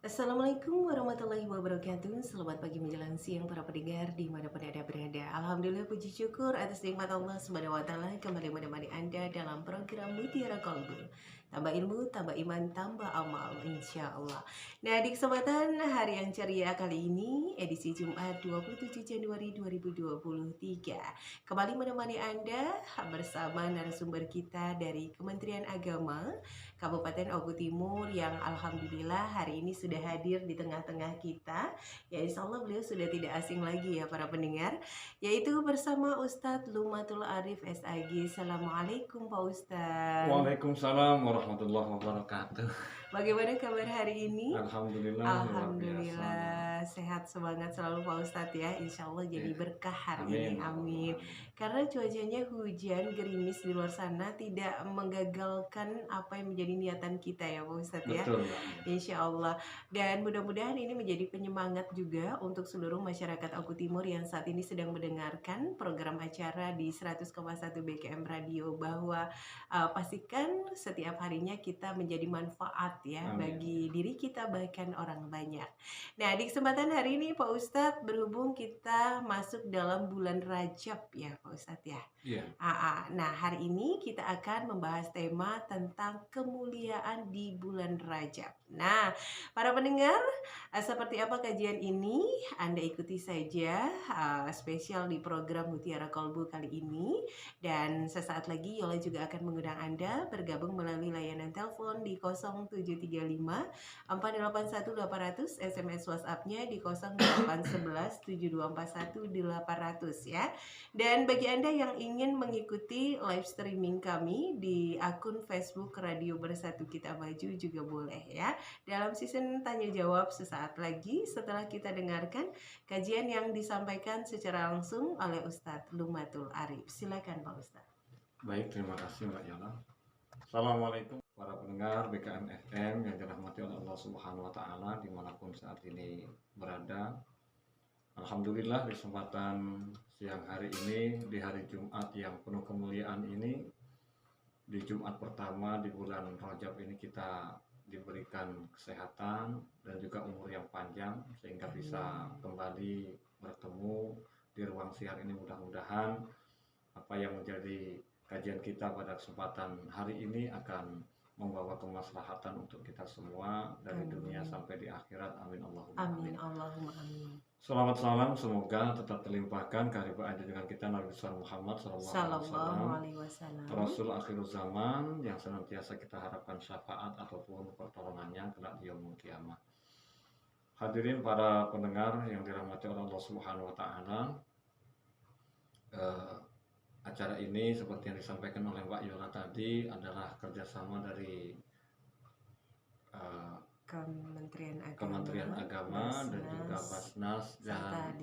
Assalamualaikum warahmatullahi wabarakatuh. Selamat pagi menjelang siang para pendengar dimanapun Anda berada. Alhamdulillah puji syukur atas nikmat Allah Subhanahu wa taala kembali menemani Anda dalam program Mutiara Kolbu. Tambah ilmu, tambah iman, tambah amal insya Allah. Nah, di kesempatan hari yang ceria kali ini, edisi Jumat 27 Januari 2023, kembali menemani Anda bersama narasumber kita dari Kementerian Agama Kabupaten Ogo Timur yang alhamdulillah hari ini sudah hadir di tengah-tengah kita. Ya insya Allah beliau sudah tidak asing lagi ya para pendengar, yaitu bersama Ustadz Lumatul Arif SAG. Assalamualaikum Pak Ustadz. Waalaikumsalam warahmatullahi wabarakatuh. Bagaimana kabar hari ini? Alhamdulillah luar biasa. Alhamdulillah sehat, semangat selalu Pak Ustadz ya. Insya Allah jadi Ya, berkah hari ini, amin, ya amin. Rabbal alamin. Karena cuacanya hujan, gerimis di luar sana tidak menggagalkan apa yang menjadi niatan kita ya Pak Ustadz ya. Betul banget. Insya Allah. Dan mudah-mudahan ini menjadi penyemangat juga untuk seluruh masyarakat Oku Timur yang saat ini sedang mendengarkan program acara di 100,1 BKM Radio, bahwa pastikan setiap harinya kita menjadi manfaat ya Amin. bagi diri kita bahkan orang banyak. Nah, di kesempatan hari ini Pak Ustadz, berhubung kita masuk dalam bulan Rajab ya Pak Ustadz ya. Iya, Nah, hari ini kita akan membahas tema tentang kemuliaan di bulan Rajab. Nah, para pendengar, seperti apa kajian ini? Anda ikuti saja spesial di program Mutiara Kolbu kali ini. Dan sesaat lagi Yola juga akan mengundang Anda bergabung melalui layanan telepon di 0735 481 800, SMS WhatsApp-nya di 0811 7241 800 ya. Dan bagi Anda yang ingin mengikuti live streaming kami di akun Facebook Radio Bersatu Kita Maju juga boleh ya. Dalam season tanya jawab sesaat lagi setelah kita dengarkan kajian yang disampaikan secara langsung oleh Ustadz Lumatul Arif. Silakan Pak Ustadz. baik, terima kasih Mbak Yola. Assalamualaikum para pendengar BKM FM yang dirahmati oleh Allah Subhanahu wa taala dimanapun saat ini berada. Alhamdulillah di kesempatan siang hari ini, di hari Jumat yang penuh kemuliaan ini, di Jumat pertama di bulan Rajab ini kita diberikan kesehatan dan juga umur yang panjang sehingga bisa kembali bertemu di ruang siar ini. Mudah-mudahan apa yang menjadi kajian kita pada kesempatan hari ini akan membawa kemaslahatan untuk kita semua dari dunia sampai di akhirat. Amin Allahumma Amin amin. Allahumma amin. Selamat salam, semoga tetap terlimpahkan kehadiran dengan kita Nabi besar Muhammad Sallallahu alaihi wasallam. Rasul akhir zaman yang senantiasa kita harapkan syafaat ataupun pertolongannya kelak di yaumul kiamah. Hadirin para pendengar yang dirahmati oleh Allah Subhanahu wa taala, acara ini seperti yang disampaikan oleh Mbak Yola tadi adalah kerjasama dari Kementerian Agama dan juga Basnas dan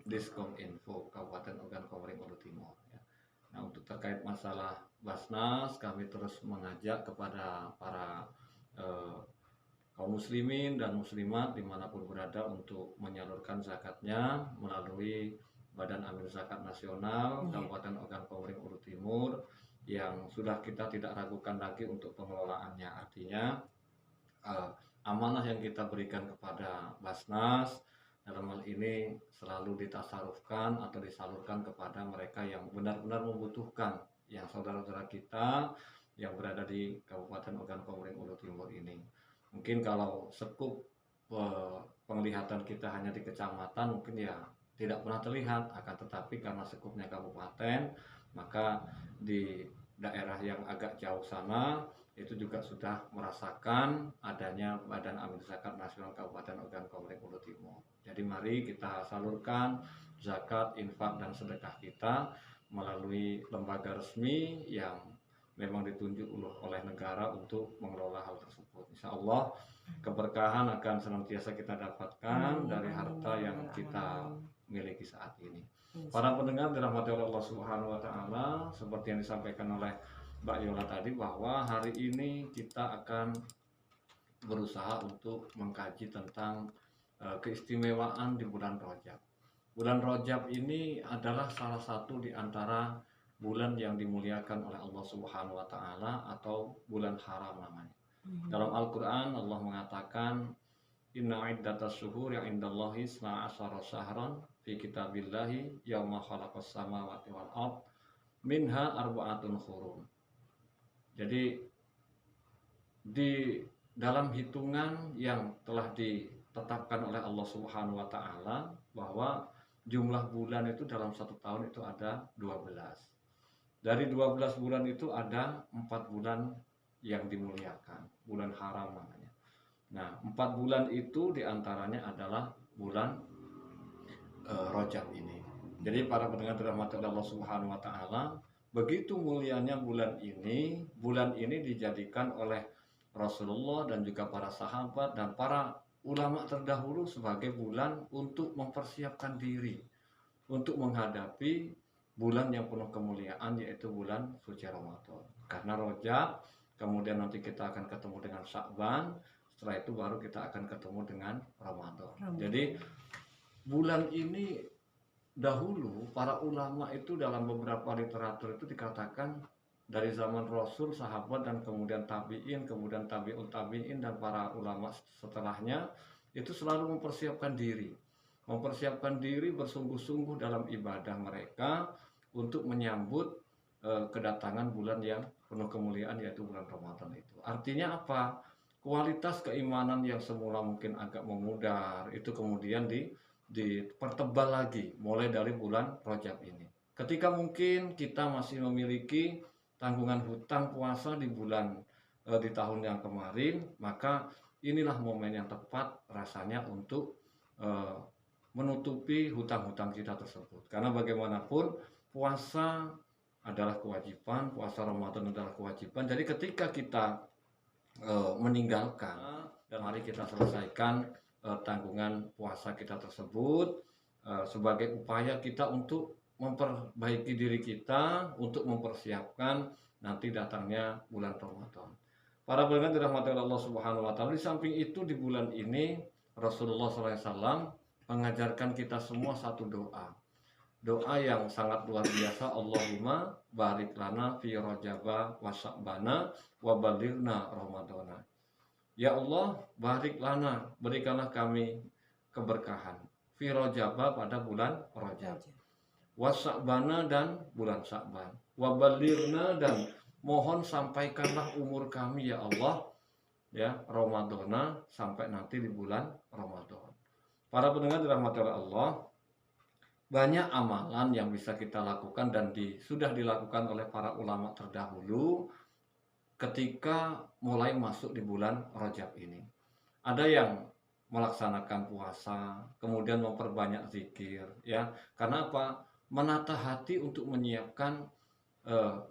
Diskominfo Kabupaten Ogan Komering Ulu Timur ya. Nah, untuk terkait masalah Basnas, kami terus mengajak kepada para kaum muslimin dan muslimat dimanapun berada untuk menyalurkan zakatnya melalui Badan Amil Zakat Nasional Kabupaten Ogan Komering Ulu Timur yang sudah kita tidak ragukan lagi untuk pengelolaannya. Artinya amanah yang kita berikan kepada Basnas dalam hal ini selalu ditasarufkan atau disalurkan kepada mereka yang benar-benar membutuhkan, yang saudara-saudara kita yang berada di Kabupaten Ogan Komering Ulu Timur ini. Mungkin kalau sekup penglihatan kita hanya di kecamatan mungkin ya tidak pernah terlihat, akan tetapi karena sekupnya kabupaten, maka di daerah yang agak jauh sana itu juga sudah merasakan adanya Badan Amil Zakat Nasional Kabupaten Ogan Komering Ulu Timur. Jadi mari kita salurkan zakat, infak dan sedekah kita melalui lembaga resmi yang memang ditunjuk oleh negara untuk mengelola hal tersebut. Insya Allah keberkahan akan senantiasa kita dapatkan dari harta yang kita miliki saat ini. Para pendengar dirahmati oleh Allah Subhanahu wa taala, seperti yang disampaikan oleh Mbak Yola tadi bahwa hari ini kita akan berusaha untuk mengkaji tentang keistimewaan di bulan Rajab. Bulan Rajab ini adalah salah satu di antara bulan yang dimuliakan oleh Allah Subhanahu wa taala atau bulan haram namanya. Dalam Al-Qur'an Allah mengatakan inna iddatas syuhuri 'indallahi 12 syahran fi kitabillahi yauma khalaqas samawati wal ard minha arba'atun hurum. Jadi di dalam hitungan yang telah ditetapkan oleh Allah Subhanahu wa taala bahwa jumlah bulan itu dalam satu tahun itu ada 12. Dari 12 bulan itu ada 4 bulan yang dimuliakan, bulan haram namanya. Nah, 4 bulan itu diantaranya adalah bulan Rajab ini. Jadi para pendengar dirahmati Allah Subhanahu wa taala, begitu mulianya bulan ini dijadikan oleh Rasulullah dan juga para sahabat dan para ulama terdahulu sebagai bulan untuk mempersiapkan diri untuk menghadapi bulan yang penuh kemuliaan, yaitu bulan suci Ramadan. Karena Rajab, kemudian nanti kita akan ketemu dengan Sya'ban, setelah itu baru kita akan ketemu dengan Ramadan. Jadi bulan ini dahulu para ulama itu dalam beberapa literatur itu dikatakan dari zaman Rasul, sahabat, dan kemudian tabi'in, kemudian tabi'ut tabi'in, dan para ulama setelahnya itu selalu mempersiapkan diri bersungguh-sungguh dalam ibadah mereka untuk menyambut kedatangan bulan yang penuh kemuliaan, yaitu bulan Ramadan itu. Artinya apa? Kualitas keimanan yang semula mungkin agak memudar itu kemudian dipertebal lagi mulai dari bulan Rajab ini. Ketika mungkin kita masih memiliki tanggungan hutang puasa di tahun yang kemarin, maka inilah momen yang tepat rasanya untuk menutupi hutang-hutang kita tersebut. Karena bagaimanapun puasa adalah kewajiban, puasa Ramadan adalah kewajiban. Jadi ketika kita meninggalkan dan mari kita selesaikan tanggungan puasa kita tersebut sebagai upaya kita untuk memperbaiki diri kita untuk mempersiapkan nanti datangnya bulan Ramadan. Para pendengar dirahmati Allah Subhanahu wa taala, di samping itu di bulan ini Rasulullah SAW mengajarkan kita semua satu doa yang sangat luar biasa. Allahumma barik lana fi rajaba wa sya'bana wa balighna ramadana. Ya Allah, barik lana, berikanlah kami keberkahan fi rajaba pada bulan Rajab, wa sya'bana dan bulan Sya'ban, wa balighna dan mohon sampaikanlah umur kami ya Allah, ya Ramadana, sampai nanti di bulan Ramadan. Para pendengar dirahmati oleh Allah, banyak amalan yang bisa kita lakukan dan sudah dilakukan oleh para ulama terdahulu ketika mulai masuk di bulan Rajab ini. Ada yang melaksanakan puasa, kemudian memperbanyak zikir, ya. Karena apa? Menata hati untuk menyiapkan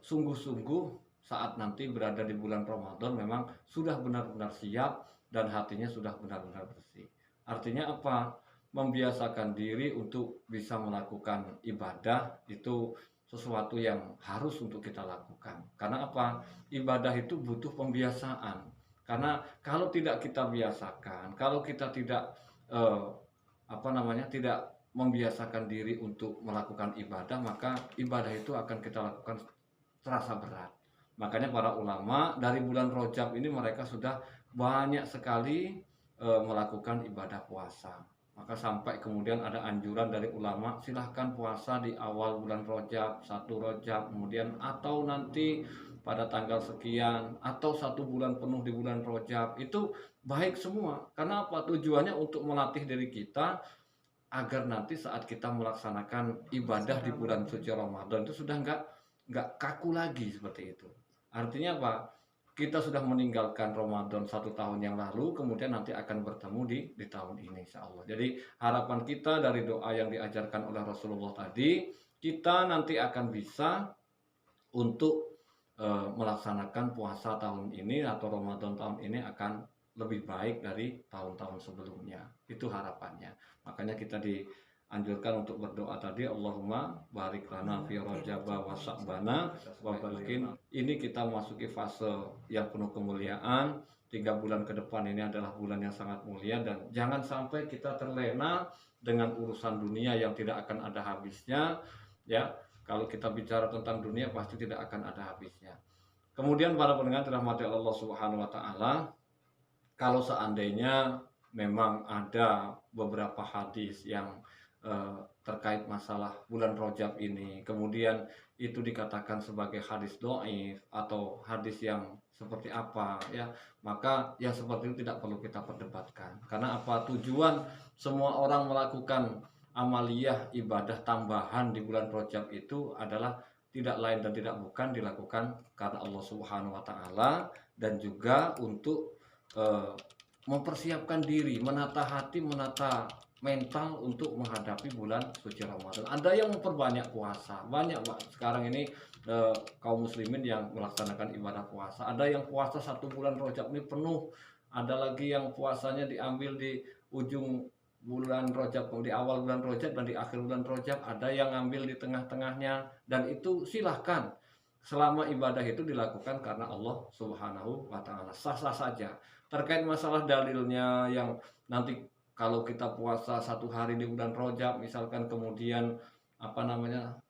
sungguh-sungguh saat nanti berada di bulan Ramadan memang sudah benar-benar siap dan hatinya sudah benar-benar bersih. Artinya apa? Membiasakan diri untuk bisa melakukan ibadah itu sesuatu yang harus untuk kita lakukan. Karena apa? Ibadah itu butuh pembiasaan. Karena kalau tidak kita biasakan, kalau kita tidak tidak membiasakan diri untuk melakukan ibadah, maka ibadah itu akan kita lakukan terasa berat. Makanya para ulama dari bulan Rajab ini mereka sudah banyak sekali melakukan ibadah puasa. Maka sampai kemudian ada anjuran dari ulama, silahkan puasa di awal bulan Rajab, 1 Rajab, kemudian atau nanti pada tanggal sekian, atau 1 bulan penuh di bulan Rajab. Itu baik semua. Karena apa? Tujuannya untuk melatih diri kita agar nanti saat kita melaksanakan ibadah di bulan suci Ramadan itu sudah nggak kaku lagi seperti itu. Artinya apa? Kita sudah meninggalkan Ramadan 1 tahun yang lalu, kemudian nanti akan bertemu di tahun ini insya Allah. Jadi harapan kita dari doa yang diajarkan oleh Rasulullah tadi, kita nanti akan bisa untuk melaksanakan puasa tahun ini atau Ramadan tahun ini akan lebih baik dari tahun-tahun sebelumnya. Itu harapannya. Makanya kita dianjurkan untuk berdoa tadi, Allahumma barik lana fi rajaba wa sya'bana wa balighna. Ini kita masuki fase yang penuh kemuliaan. 3 bulan ke depan ini adalah bulan yang sangat mulia, dan jangan sampai kita terlena dengan urusan dunia yang tidak akan ada habisnya, ya. Kalau kita bicara tentang dunia pasti tidak akan ada habisnya. Kemudian para pendengar dirahmati Allah Subhanahu wa taala, kalau seandainya memang ada beberapa hadis yang terkait masalah bulan Rajab ini, kemudian itu dikatakan sebagai hadis dhaif atau hadis yang seperti apa ya, maka yang seperti itu tidak perlu kita perdebatkan. Karena apa? Tujuan semua orang melakukan amaliyah ibadah tambahan di bulan Rajab itu adalah tidak lain dan tidak bukan dilakukan karena Allah Subhanahu wa taala, dan juga untuk mempersiapkan diri, menata hati, menata mental untuk menghadapi bulan suci Ramadan. Ada yang memperbanyak puasa, banyak sekarang ini kaum muslimin yang melaksanakan ibadah puasa. Ada yang puasa 1 bulan Rajab ini penuh, ada lagi yang puasanya diambil di ujung bulan Rajab, di awal bulan Rajab dan di akhir bulan Rajab, ada yang ngambil di tengah-tengahnya, dan itu silahkan selama ibadah itu dilakukan karena Allah Subhanahu wa taala, sah-sah saja. Terkait masalah dalilnya yang nanti kalau kita puasa 1 hari di bulan Rajab misalkan, kemudian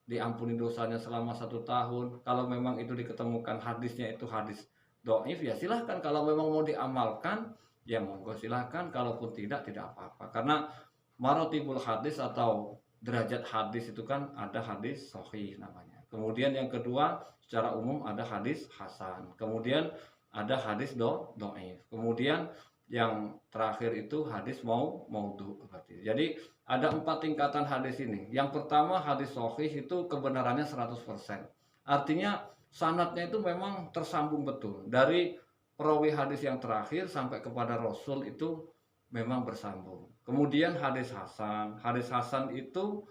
diampuni dosanya selama 1 tahun, kalau memang itu diketemukan hadisnya itu hadis dhaif, ya silahkan. Kalau memang mau diamalkan ya monggo silahkan, kalaupun tidak apa-apa. Karena marotibul hadis atau derajat hadis itu kan ada hadis sahih namanya, kemudian yang kedua secara umum ada hadis hasan, kemudian ada hadis dhaif, kemudian yang terakhir itu hadis maudhu. Jadi ada 4 tingkatan hadis ini. Yang pertama hadis sahih itu kebenarannya 100%. Artinya sanadnya itu memang tersambung betul. Dari perawi hadis yang terakhir sampai kepada Rasul itu memang bersambung. Kemudian hadis hasan itu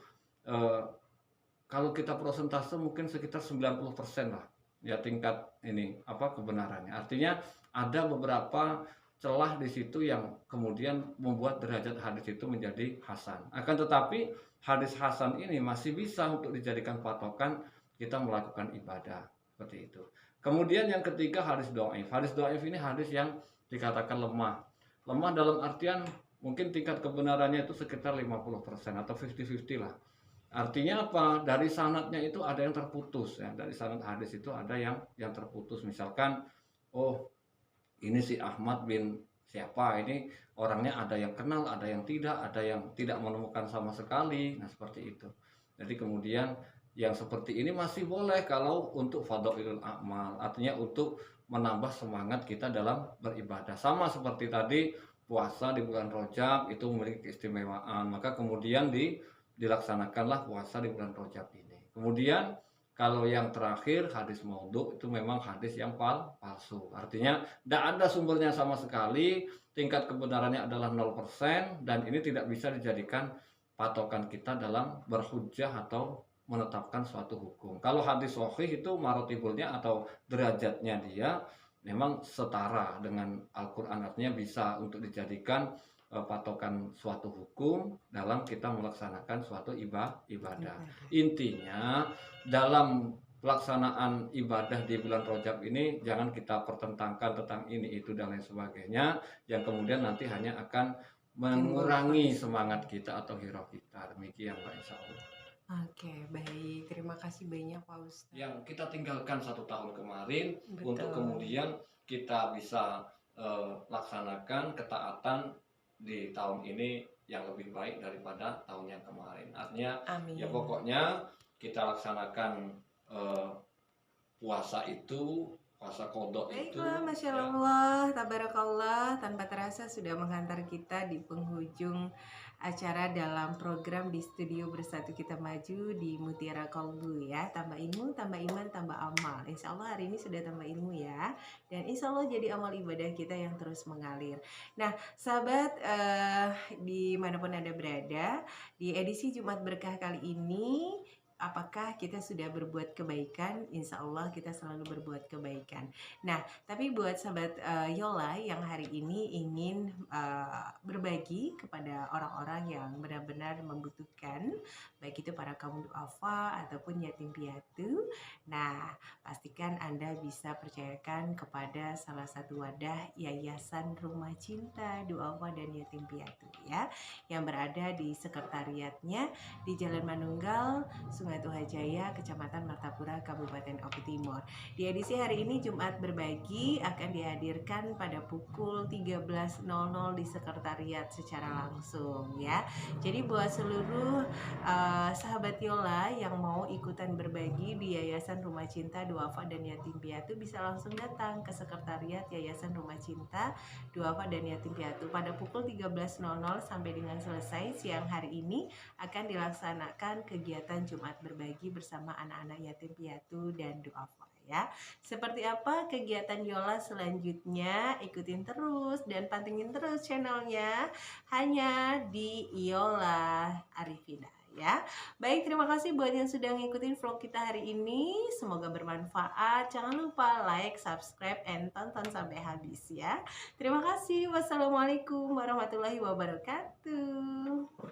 kalau kita prosentase mungkin sekitar 90% lah ya tingkat ini kebenarannya. Artinya ada beberapa celah di situ yang kemudian membuat derajat hadis itu menjadi hasan. Akan tetapi hadis hasan ini masih bisa untuk dijadikan patokan kita melakukan ibadah seperti itu. Kemudian yang ketiga hadis dhaif. Hadis dhaif ini hadis yang dikatakan lemah. Lemah dalam artian mungkin tingkat kebenarannya itu sekitar 50% atau 50-50 lah. Artinya apa? Dari sanadnya itu ada yang terputus ya. Dari sanad hadis itu ada yang terputus. Misalkan, oh ini si Ahmad bin siapa, ini orangnya ada yang kenal, ada yang tidak menemukan sama sekali. Nah seperti itu. Jadi kemudian yang seperti ini masih boleh kalau untuk fadhailul a'mal, artinya untuk menambah semangat kita dalam beribadah. Sama seperti tadi puasa di bulan Rajab itu memiliki keistimewaan, maka kemudian dilaksanakanlah puasa di bulan Rajab ini. Kemudian kalau yang terakhir hadis maudhu itu memang hadis yang palsu. Artinya tidak ada sumbernya sama sekali, tingkat kebenarannya adalah 0%, dan ini tidak bisa dijadikan patokan kita dalam berhujjah atau menetapkan suatu hukum. Kalau hadis sahih itu marotibulnya atau derajatnya dia memang setara dengan Al-Quran, artinya bisa untuk dijadikan patokan suatu hukum dalam kita melaksanakan suatu ibadah. Intinya dalam pelaksanaan ibadah di bulan Rajab ini jangan kita pertentangkan tentang ini itu dan lain sebagainya, yang kemudian nanti hanya akan mengurangi semangat kita atau hirau kita. Demikian Pak, insya Allah. Oke, baik. Terima kasih banyak Pak Ustadz. Yang kita tinggalkan 1 tahun kemarin, betul, untuk kemudian kita bisa laksanakan ketaatan di tahun ini yang lebih baik daripada tahun yang kemarin. Artinya amin. Ya pokoknya kita laksanakan puasa kodok itu. Baiklah, Masya Allah, tabarakallah, tanpa terasa sudah menghantar kita di penghujung acara dalam program di Studio Bersatu Kita Maju di Mutiara Kolbu ya. Tambah ilmu, tambah iman, tambah amal. Insya Allah hari ini sudah tambah ilmu ya. Dan insya Allah jadi amal ibadah kita yang terus mengalir. Nah sahabat, dimanapun Anda berada, di edisi Jumat Berkah kali ini, apakah kita sudah berbuat kebaikan? Insya Allah kita selalu berbuat kebaikan. Nah, tapi buat sahabat Yola yang hari ini ingin berbagi kepada orang-orang yang benar-benar membutuhkan, baik itu para kaum duafa ataupun yatim piatu. Nah, pastikan Anda bisa percayakan kepada salah satu wadah Yayasan Rumah Cinta Duafa dan Yatim Piatu ya, yang berada di sekretariatnya di Jalan Manunggal, Sungai Batu Hajaya, Kecamatan Martapura, Kabupaten Oku Timur. Di edisi hari ini Jumat Berbagi akan dihadirkan pada pukul 13.00 di sekretariat secara langsung ya. Jadi buat seluruh sahabat Yola yang mau ikutan berbagi di Yayasan Rumah Cinta Duafa dan Yatim Piatu bisa langsung datang ke sekretariat Yayasan Rumah Cinta Duafa dan Yatim Piatu pada pukul 13.00 sampai dengan selesai siang hari ini akan dilaksanakan kegiatan Jumat Berbagi bersama anak-anak yatim piatu dan duafa ya. Seperti apa kegiatan Yola selanjutnya? Ikutin terus dan pantengin terus channelnya hanya di Yola Arifina ya. Baik, terima kasih buat yang sudah ngikutin vlog kita hari ini. Semoga bermanfaat. Jangan lupa like, subscribe, and tonton sampai habis ya. Terima kasih. Wassalamualaikum warahmatullahi wabarakatuh.